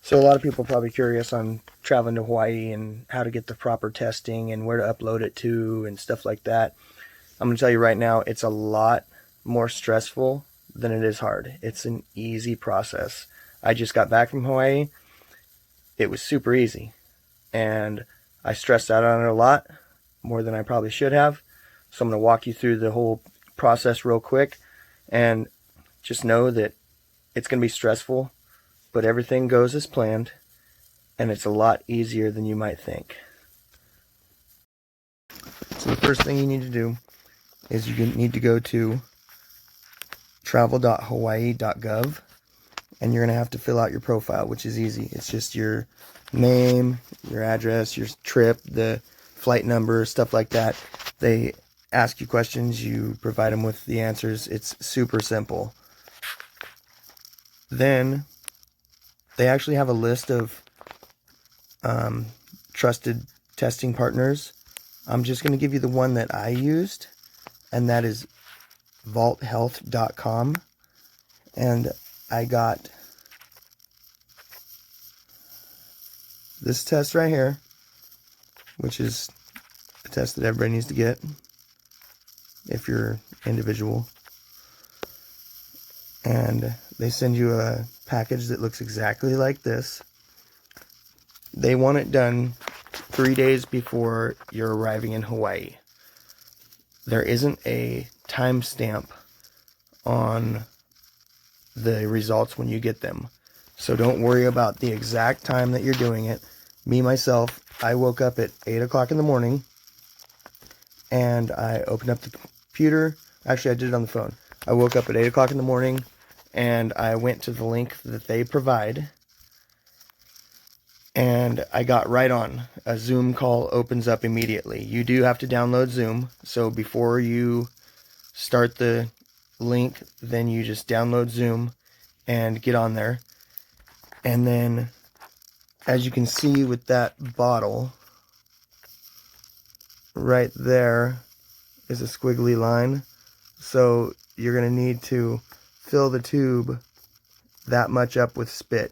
So a lot of people are probably curious on traveling to Hawaii and how to get the proper testing and where to upload it to and stuff like that. I'm going to tell you right now, it's a lot more stressful than it is hard. It's an easy process. I just got back from Hawaii. It was super easy. And I stressed out on it a lot, more than I probably should have. So I'm going to walk you through the whole process real quick. And just know that it's going to be stressful, but everything goes as planned. And it's a lot easier than you might think. So the first thing you need to do is you need to go to travel.hawaii.gov, and you're going to have to fill out your profile, which is easy. It's just your name, your address, your trip, the flight number, stuff like that. They ask you questions, you provide them with the answers. It's super simple. Then they actually have a list of trusted testing partners. I'm just going to give you the one that I used, and that is vaulthealth.com. And I got this test right here, which is a test that everybody needs to get if you're individual. And they send you a package that looks exactly like this. They want it done 3 days before you're arriving in Hawaii. There isn't a timestamp on the results when you get them. So don't worry about the exact time that you're doing it. Me, myself, I woke up at 8 o'clock in the morning and I opened up the computer. Actually, I did it on the phone. I woke up at 8 o'clock in the morning and I went to the link that they provide. And I got right on. A Zoom call opens up immediately. You do have to download Zoom. So before you start the link, then you just download Zoom and get on there. And then, as you can see with that bottle, right there is a squiggly line. So you're going to need to fill the tube that much up with spit.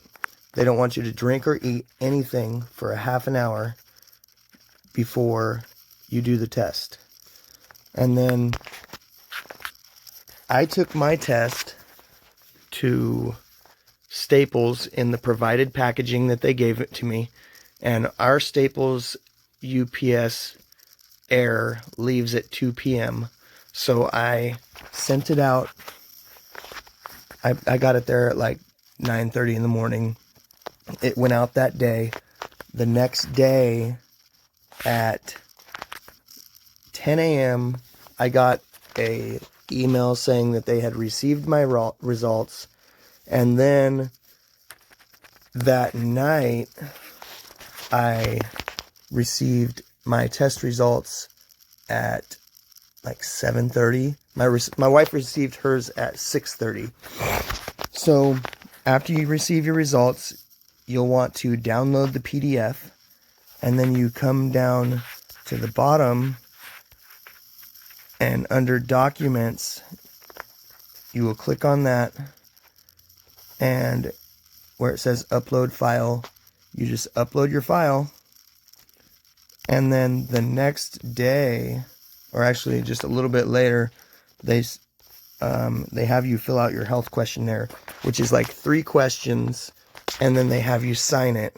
They don't want you to drink or eat anything for a half an hour before you do the test. And then I took my test to Staples in the provided packaging that they gave it to me. And our Staples UPS Air leaves at 2 p.m. So I sent it out. I got it there at like 9:30 in the morning. It went out that day. The next day at 10 a.m. I got a email saying that they had received my results. And then that night I received my test results at like 7:30. My wife received hers at 6:30. So after you receive your results, you'll want to download the PDF, and then you come down to the bottom, and under Documents, you will click on that, and where it says Upload File, you just upload your file, and then the next day, or actually just a little bit later, they have you fill out your health questionnaire, which is like 3 questions, and then they have you sign it.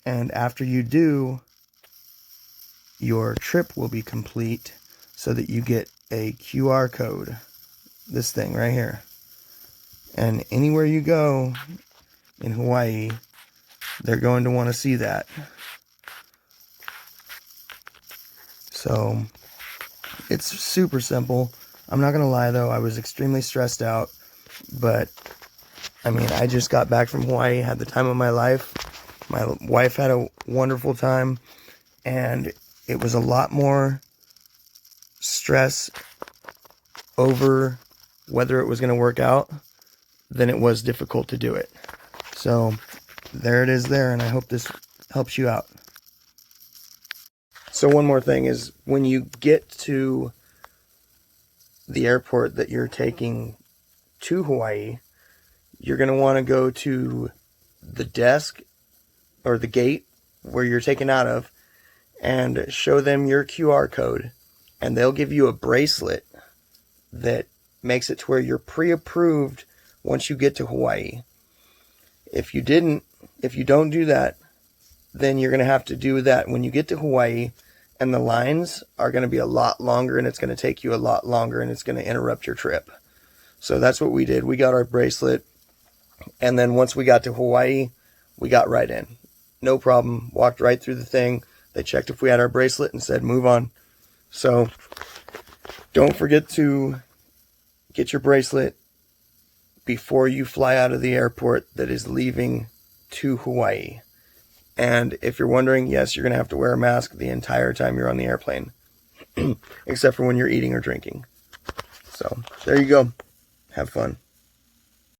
And after you do, your trip will be complete so that you get a QR code. This thing right here. And anywhere you go in Hawaii, they're going to want to see that. So it's super simple. I'm not going to lie though, I was extremely stressed out. But I mean, I just got back from Hawaii, had the time of my life. My wife had a wonderful time, and it was a lot more stress over whether it was going to work out than it was difficult to do it. So there it is there, and I hope this helps you out. So one more thing is, when you get to the airport that you're taking to Hawaii, you're going to want to go to the desk or the gate where you're taken out of and show them your QR code, and they'll give you a bracelet that makes it to where you're pre-approved once you get to Hawaii. If you don't do that, then you're going to have to do that when you get to Hawaii, and the lines are going to be a lot longer, and it's going to take you a lot longer, and it's going to interrupt your trip. So that's what we did. We got our bracelet, and then once we got to Hawaii, we got right in. No problem. Walked right through the thing. They checked if we had our bracelet and said, move on. So don't forget to get your bracelet before you fly out of the airport that is leaving to Hawaii. And if you're wondering, yes, you're going to have to wear a mask the entire time you're on the airplane, except for when you're eating or drinking. So there you go. Have fun.